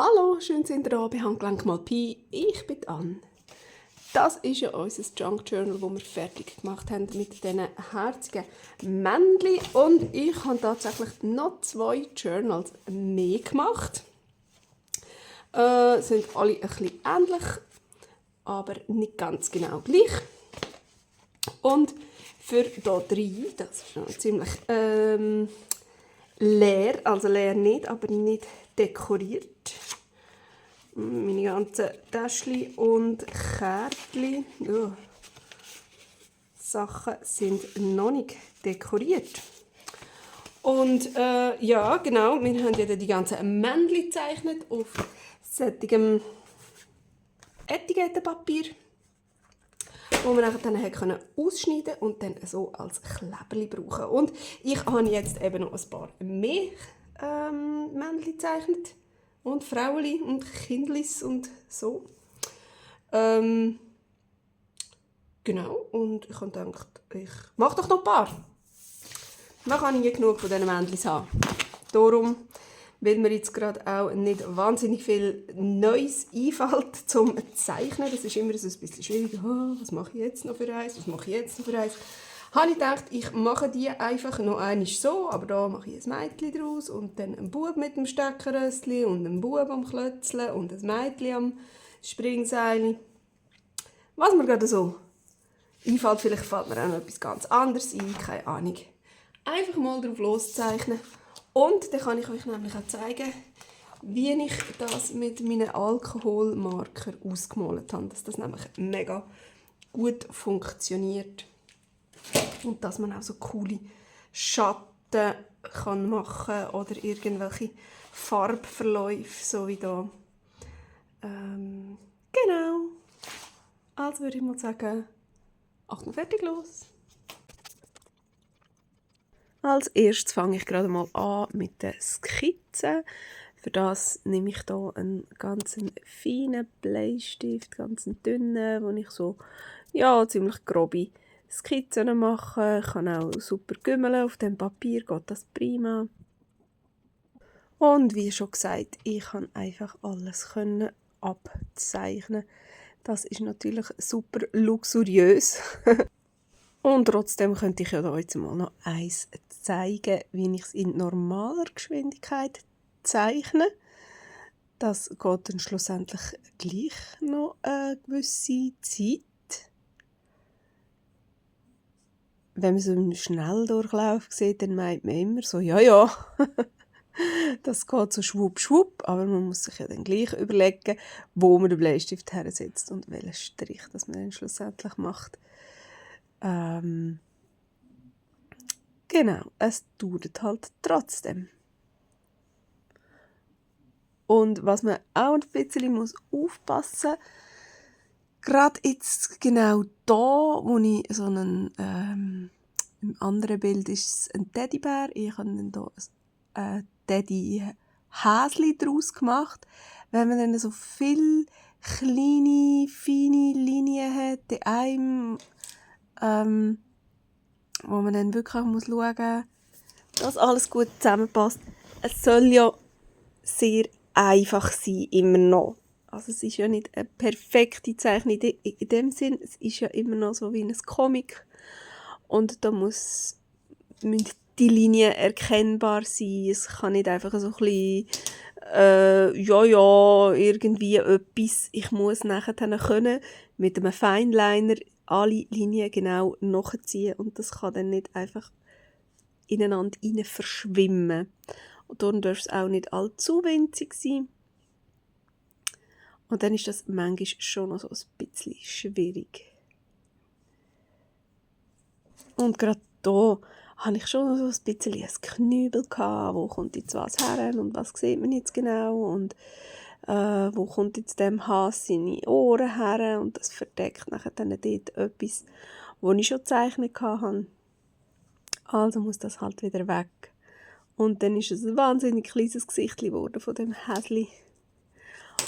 Hallo, schön sind ihr da bei Handgelenk mal Pi. Ich bin Anne. Das ist ja unser Junk Journal, das wir fertig gemacht haben mit diesen herzigen Männchen. Und ich habe tatsächlich noch 2 Journals mehr gemacht. Sind alle ein bisschen ähnlich, aber nicht ganz genau gleich. Und für hier 3, das ist noch ziemlich leer, also leer nicht, aber nicht dekoriert. Meine ganzen Täschchen und Kärtchen, ja, Sachen sind noch nicht dekoriert. Und ja, genau, wir haben ja die ganzen Männchen gezeichnet auf solchem Etikettenpapier, wo man dann ausschneiden und dann so als Kleberli brauchen. Und ich habe jetzt eben noch ein paar mehr Männchen gezeichnet. Und Frauenli und Kindlis und so. Genau, und ich habe gedacht, ich mache doch noch ein paar. Man kann nie genug von diesen Männchen haben. Darum, weil mir jetzt gerade auch nicht wahnsinnig viel Neues einfällt zum Zeichnen. Das ist immer so ein bisschen schwierig. Oh, was mache ich jetzt noch für eins? Was mache ich jetzt noch für eins? Habe ich gedacht, ich mache die einfach noch einmal so, aber da mache ich ein Mädchen draus und dann einen Bub mit dem Steckerrössli und einen Bub am Klötzle und ein Mädchen am Springseil. Was mir gerade so einfällt, vielleicht fällt mir auch noch etwas ganz anderes ein, keine Ahnung. Einfach mal drauf loszeichnen und dann kann ich euch nämlich auch zeigen, wie ich das mit meinen Alkoholmarker ausgemalt habe, dass das nämlich mega gut funktioniert. Und dass man auch so coole Schatten kann machen oder irgendwelche Farbverläufe, so wie da. Genau. Also würde ich mal sagen, Achtung, fertig, los. Als erstes fange ich gerade mal an mit den Skizzen. Für das nehme ich hier einen ganz feinen Bleistift, ganz dünnen, wo ich so ziemlich grobe Skizzen mache. Ich kann auch super gümmeln auf dem Papier, geht das prima. Und wie schon gesagt, ich kann einfach alles abzeichnen. Das ist natürlich super luxuriös. Und trotzdem könnte ich ja da jetzt mal noch eins zeigen, wie ich es in normaler Geschwindigkeit zeichne. Das geht dann schlussendlich gleich noch eine gewisse Zeit. Wenn man so im Schnelldurchlauf sieht, dann meint man immer so, ja, das geht so schwupp, schwupp, aber man muss sich ja dann gleich überlegen, wo man den Bleistift hersetzt und welchen Strich das man dann schlussendlich macht. Genau, es dauert halt trotzdem. Und was man auch ein bisschen aufpassen muss, gerade jetzt genau da, wo ich so einen, im anderen Bild ist es ein Teddybär, ich habe dann hier ein Teddy-Häschen daraus gemacht. Wenn man dann so viele kleine, feine Linien hat in einem, wo man dann wirklich schauen muss, dass alles gut zusammenpasst. Es soll ja sehr einfach sein, immer noch. Also es ist ja nicht eine perfekte Zeichnung in dem Sinn, es ist ja immer noch so wie ein Comic. Und da müssen die Linien erkennbar sein. Es kann nicht einfach so ein bisschen, irgendwie etwas. Ich muss nachher können mit einem Fineliner alle Linien genau nachziehen und das kann dann nicht einfach ineinander rein verschwimmen. Und darum darf es auch nicht allzu winzig sein. Und dann ist das manchmal schon noch so ein bisschen schwierig. Und gerade hier hatte ich schon so ein bisschen ein Knübel gehabt, wo kommt jetzt was her und was sieht man jetzt genau und wo kommt jetzt dem Hase seine Ohren her und das verdeckt nachher dann dort etwas, wo ich schon gezeichnet hatte. Also muss das halt wieder weg. Und dann ist es ein wahnsinnig kleines Gesicht geworden von dem Häschen.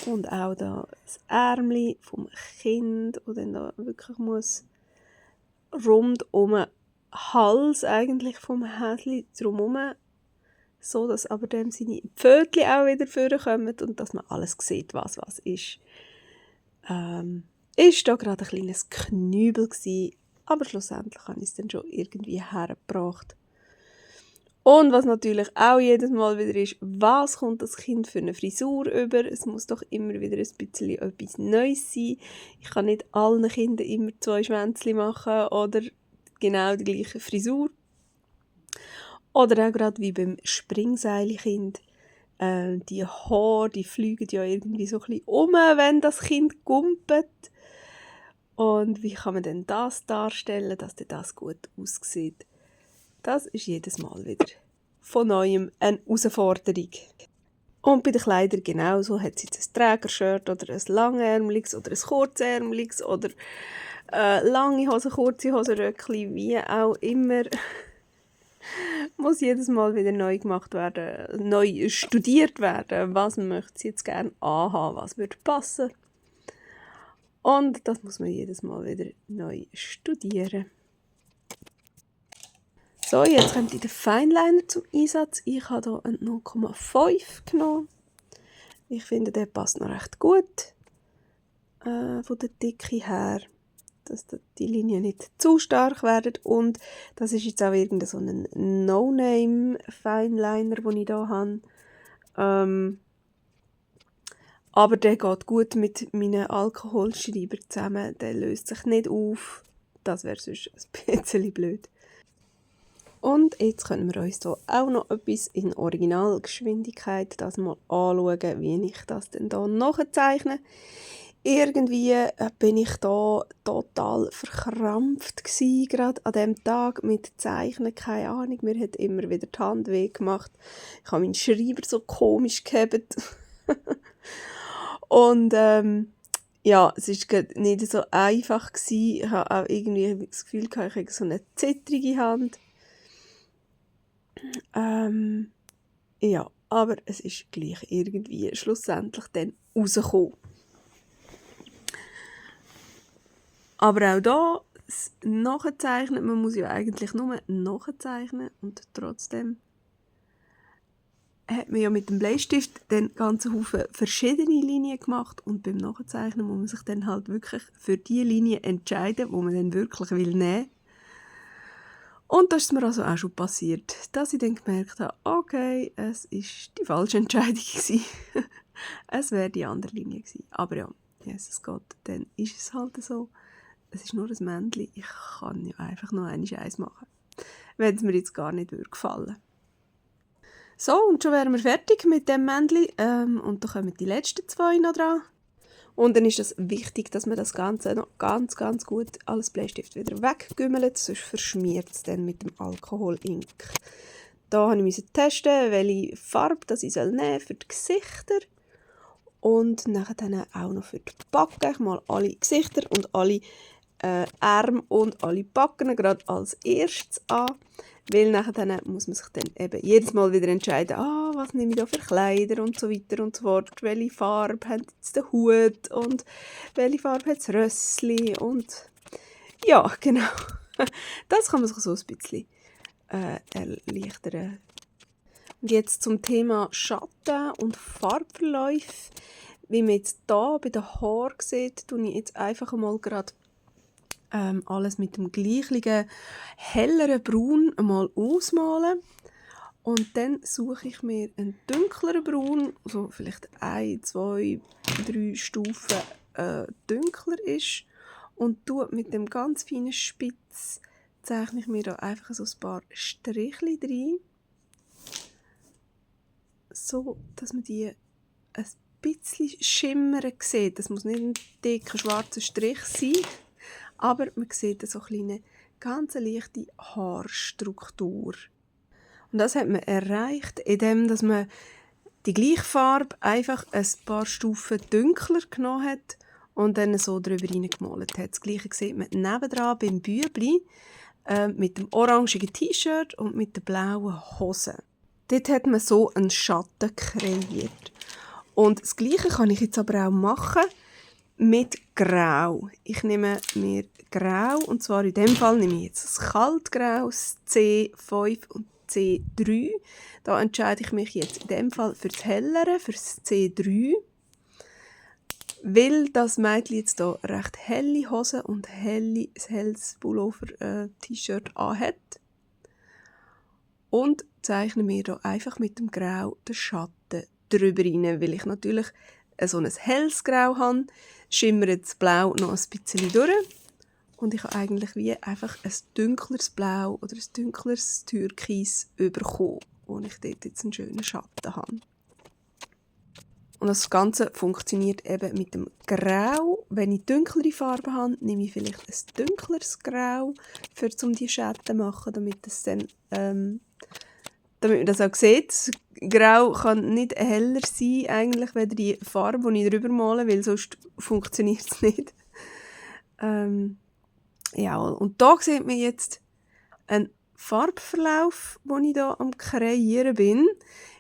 Und auch da das Ärmchen vom Kind, das dann da wirklich muss rund um den Hals eigentlich vom Häschen drumherum so dass aber dann seine Pfötchen auch wieder vorkommen und dass man alles sieht, was ist. Ist da gerade ein kleines Knübel gewesen, aber schlussendlich habe ich es dann schon irgendwie hergebracht. Und was natürlich auch jedes Mal wieder ist, was kommt das Kind für eine Frisur über? Es muss doch immer wieder ein bisschen etwas Neues sein. Ich kann nicht allen Kindern immer 2 Schwänzchen machen oder genau die gleiche Frisur. Oder auch gerade wie beim Springseilkind. Die Haare, die fliegen ja irgendwie so ein bisschen um, wenn das Kind gumpet. Und wie kann man denn das darstellen, dass das gut aussieht? Das ist jedes Mal wieder von Neuem eine Herausforderung. Und bei den Kleidern genauso. Hat sie jetzt ein Trägershirt oder ein langärmeliges oder ein kurzärmeliges oder lange Hose, kurze Hose, Röckchen, wie auch immer. Muss jedes Mal wieder neu gemacht werden, neu studiert werden. Was möchte sie jetzt gerne anhaben, was würde passen. Und das muss man jedes Mal wieder neu studieren. So, jetzt kommt der Fineliner zum Einsatz. Ich habe hier einen 0,5 genommen. Ich finde, der passt noch recht gut von der Dicke her, dass die Linien nicht zu stark werden. Und das ist jetzt auch irgendein so ein No-Name-Fineliner, den ich hier habe. Aber der geht gut mit meinen Alkoholschreiber zusammen. Der löst sich nicht auf. Das wäre sonst ein bisschen blöd. Und jetzt können wir uns hier auch noch etwas in Originalgeschwindigkeit das mal anschauen, wie ich das denn hier nachzeichne. Irgendwie bin ich da total verkrampft gsi, gerade an diesem Tag mit Zeichnen, keine Ahnung, mir hat immer wieder die Hand weh gemacht. Ich habe meinen Schreiber so komisch gehabt. Und ja, es war nicht so einfach gsi. Ich habe auch irgendwie das Gefühl, ich habe so eine zittrige Hand. Ja, aber es ist gleich irgendwie schlussendlich dann rausgekommen. Aber auch da das Nachzeichnen, man muss ja eigentlich nur nachzeichnen und trotzdem hat man ja mit dem Bleistift dann ganzen Haufen verschiedene Linien gemacht und beim Nachzeichnen muss man sich dann halt wirklich für die Linie entscheiden, wo man dann wirklich will nehmen. Und das ist mir also auch schon passiert, dass ich dann gemerkt habe, okay, es ist die falsche Entscheidung gewesen. Es wäre die andere Linie gewesen. Aber ja, Jesus Gott, dann ist es halt so. Es ist nur ein Männchen, ich kann ja einfach noch eins machen, wenn es mir jetzt gar nicht gefallen würde. So, und schon wären wir fertig mit dem Männchen. Und dann kommen die letzten 2 noch dran. Und dann ist es wichtig, dass man das Ganze noch ganz, ganz gut alles Bleistift wieder weggümmelt, sonst verschmiert es dann mit dem Alkoholink. Da musste ich testen, welche Farbe das ich nehmen soll für die Gesichter. Und nachher dann auch noch für die Backen. Ich mal alle Gesichter und alle Arme und alle Backen gerade als erstes an. Weil nachher dann muss man sich dann eben jedes Mal wieder entscheiden, was nehme ich da für Kleider und so weiter und so fort. Welche Farbe hat jetzt der Hut und welche Farbe hat das Rössli und ja, genau. Das kann man sich so ein bisschen erleichtern. Und jetzt zum Thema Schatten und Farbverläufe. Wie man jetzt hier bei den Haaren sieht, tue ich jetzt einfach mal gerade alles mit dem gleichen helleren Braun einmal ausmalen. Und dann suche ich mir einen dunkleren Braun, so vielleicht 1, 2, 3 Stufen dunkler ist. Und mit dem ganz feinen Spitz zeichne ich mir da einfach so ein paar Strichchen rein. So, dass man die ein bisschen schimmern sieht. Das muss nicht ein dicker schwarzer Strich sein. Aber man sieht so eine ganz leichte Haarstruktur. Und das hat man erreicht, indem dass man die gleiche Farbe einfach ein paar Stufen dunkler genommen hat und dann so drüber hineingemalt hat. Das Gleiche sieht man nebendran beim Bübli mit dem orangigen T-Shirt und mit der blauen Hose. Dort hat man so einen Schatten kreiert. Und das Gleiche kann ich jetzt aber auch machen mit Grau. Ich nehme mir Grau, und zwar in dem Fall nehme ich jetzt das Kaltgrau, das C5 und C3. Da entscheide ich mich jetzt in dem Fall für das Hellere, für das C3. Weil das Mädchen jetzt hier recht helle Hose und helles Pullover T-Shirt anhat. Und zeichne mir hier einfach mit dem Grau den Schatten drüber rein, weil ich natürlich so ein helles Grau habe, schimmert das Blau noch ein bisschen durch und ich habe eigentlich wie einfach ein dunkleres Blau oder ein dunkleres Türkis bekommen, wo ich dort jetzt einen schönen Schatten habe. Und das Ganze funktioniert eben mit dem Grau. Wenn ich dunklere Farben habe, nehme ich vielleicht ein dunkleres Grau, um die Schatten zu machen, damit man das auch sieht. Das Grau kann nicht heller sein, eigentlich, als die Farbe, die ich drüber male, weil sonst funktioniert es nicht. Ja, und da sieht man jetzt einen Farbverlauf, den ich hier am Kreieren bin.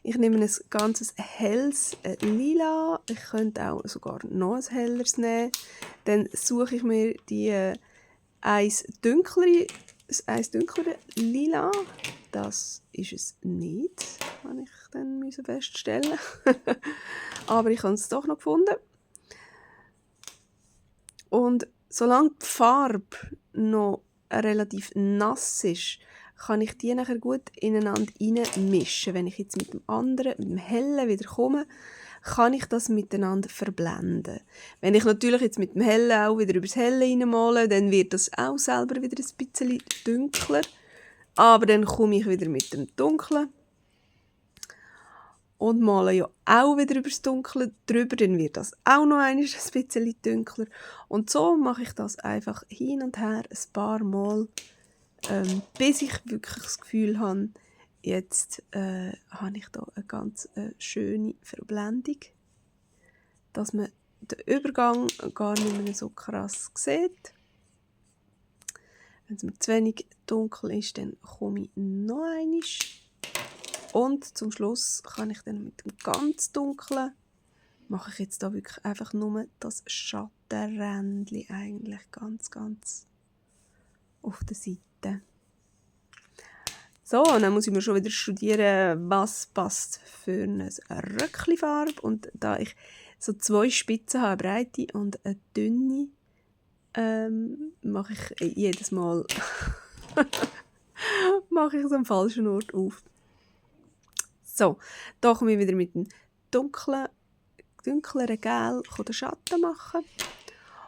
Ich nehme ein ganz helles Lila. Ich könnte auch sogar noch ein helleres nehmen. Dann suche ich mir die eins dunklere Lila. Das ist es nicht, habe ich dann feststellen. Aber ich habe es doch noch gefunden. Und solange die Farbe noch relativ nass ist, kann ich die nachher gut ineinander mischen. Wenn ich jetzt mit dem anderen, mit dem Hellen wieder komme, kann ich das miteinander verblenden. Wenn ich natürlich jetzt mit dem Hellen auch wieder über das Helle reinmale, dann wird das auch selber wieder ein bisschen dunkler. Aber dann komme ich wieder mit dem Dunklen und male ja auch wieder über das Dunkle drüber, dann wird das auch noch ein bisschen dunkler. Und so mache ich das einfach hin und her ein paar Mal, bis ich wirklich das Gefühl habe, jetzt habe ich da eine ganz schöne Verblendung, dass man den Übergang gar nicht mehr so krass sieht. Wenn es mir zu wenig dunkel ist, dann komme ich noch einmal. Und zum Schluss kann ich dann mit dem ganz Dunklen, mache ich jetzt da wirklich einfach nur das Schattenrändchen eigentlich ganz, ganz auf der Seite. So, und dann muss ich mir schon wieder studieren, was passt für eine Röckchenfarbe. Und da ich so 2 Spitzen habe, eine breite und eine dünne, mache ich jedes Mal mache ich es am falschen Ort auf. So, da komme ich wieder mit dem dunkleren Gel den Schatten machen.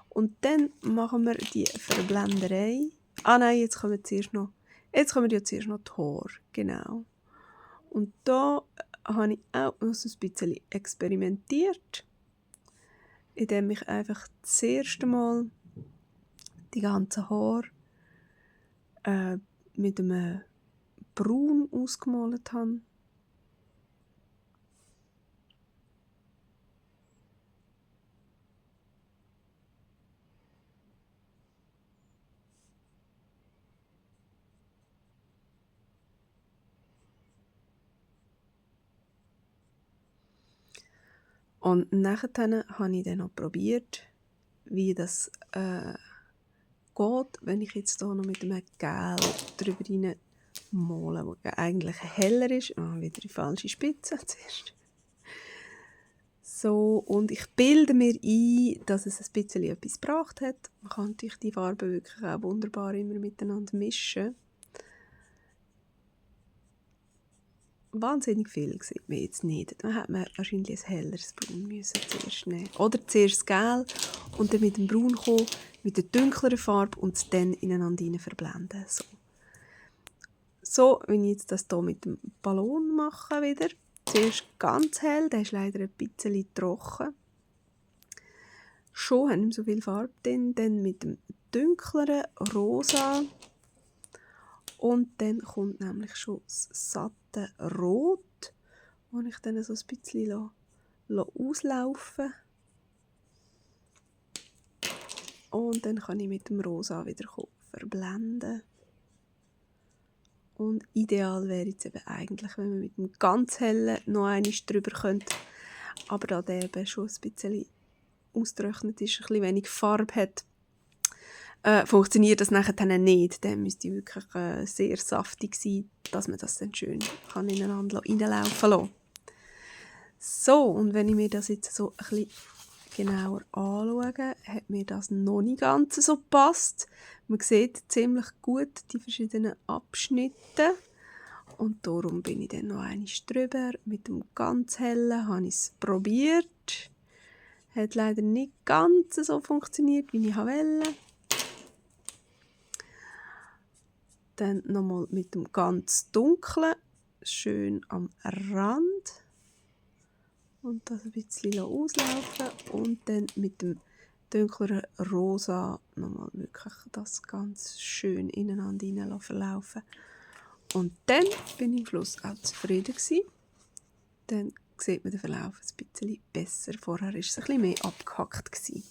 Und dann machen wir die Verblenderei. Ah nein, jetzt kommen ja zuerst noch die Haare. Genau. Und da habe ich auch noch so ein bisschen experimentiert, indem ich einfach das erste Mal die ganzen Haare mit einem Braun ausgemalt habe. Und nachher habe ich dann noch probiert, wie das geht, wenn ich jetzt hier noch mit einem Gel drüber rein male, der eigentlich heller ist. Wieder die falsche Spitze zuerst. So, und ich bilde mir ein, dass es ein bisschen etwas gebracht hat. Man kann natürlich die Farben wirklich auch wunderbar immer miteinander mischen. Wahnsinnig viel sieht man jetzt nicht. Dann hätte man wahrscheinlich ein helleres Braun zuerst nehmen. Oder zuerst das Gel und dann mit dem Braun kommen, mit der dunkleren Farbe und es dann ineinander verblenden. So, wenn ich jetzt das hier mit dem Ballon mache wieder. Zuerst ganz hell, der ist leider ein bisschen trocken. Schon haben wir so viel Farbe drin. Dann mit dem dunkleren Rosa. Und dann kommt nämlich schon das satte Rot, das ich dann so ein bisschen auslaufen lasse. Und dann kann ich mit dem Rosa wieder verblenden. Und ideal wäre jetzt eben eigentlich, wenn man mit dem ganz hellen noch einmal drüber könnte. Aber da der eben schon ein bisschen ausgetrocknet ist, ein bisschen wenig Farbe hat, funktioniert das nachher dann nicht. Dann müsste die wirklich sehr saftig sein, dass man das dann schön kann ineinander reinlaufen lassen. So, und wenn ich mir das jetzt so ein bisschen genauer anschaue, hat mir das noch nicht ganz so gepasst. Man sieht ziemlich gut die verschiedenen Abschnitte. Und darum bin ich dann noch einmal drüber. Mit dem ganz hellen habe ich es probiert. Hat leider nicht ganz so funktioniert, wie ich wollte. Dann nochmal mit dem ganz dunklen, schön am Rand. Und das ein bisschen auslaufen. Und dann mit dem dunkleren Rosa nochmal wirklich das ganz schön ineinander verlaufen. Und dann bin ich am Schluss auch zufrieden gewesen. Dann sieht man den Verlauf ein bisschen besser. Vorher war es ein bisschen mehr abgehackt gewesen.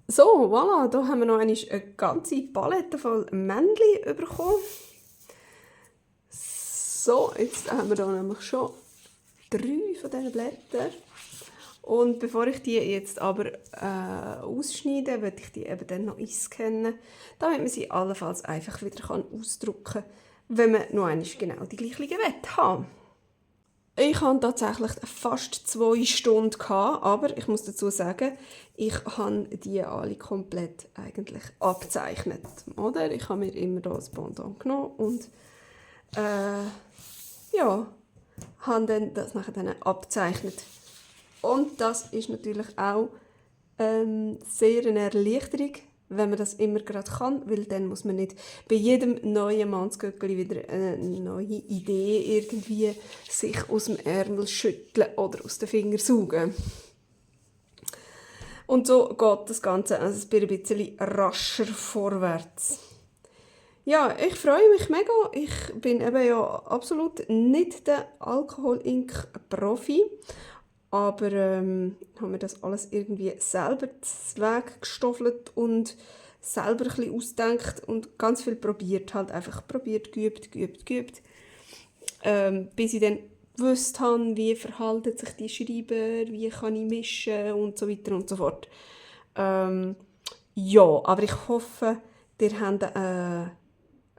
So, voilà, da haben wir noch eine ganze Palette voll Männchen bekommen. So, jetzt haben wir da nämlich schon 3 von diesen Blättern. Und bevor ich die jetzt aber ausschneide, werde ich die eben dann noch einscannen, damit man sie allenfalls einfach wieder ausdrucken kann, wenn man noch einmal genau die gleichen Wette haben. Ich hatte tatsächlich fast 2 Stunden, aber ich muss dazu sagen, ich habe die alle komplett eigentlich abgezeichnet. Oder? Ich habe mir immer da ein Pendant genommen und habe dann das nachher dann abgezeichnet. Und das ist natürlich auch sehr eine Erleichterung, wenn man das immer gerade kann, weil dann muss man nicht bei jedem neuen Mannsgöckeli wieder eine neue Idee irgendwie sich aus dem Ärmel schütteln oder aus den Fingern saugen. Und so geht das Ganze also ein bisschen rascher vorwärts. Ja, ich freue mich mega. Ich bin eben ja absolut nicht der Alkohol-Ink-Profi, aber habe mir das alles irgendwie selber weggestoffelt und selber ein bisschen ausgedacht und ganz viel probiert. Halt einfach probiert, geübt. Bis ich dann gewusst habe, wie verhalten sich die Schreiber, wie kann ich mischen und so weiter und so fort. Ja, aber ich hoffe, ihr habt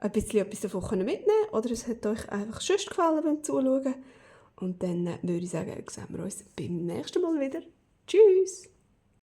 ein bisschen etwas davon mitnehmen können oder es hat euch einfach schon gefallen beim Zuschauen. Und dann würde ich sagen, sehen wir uns beim nächsten Mal wieder. Tschüss!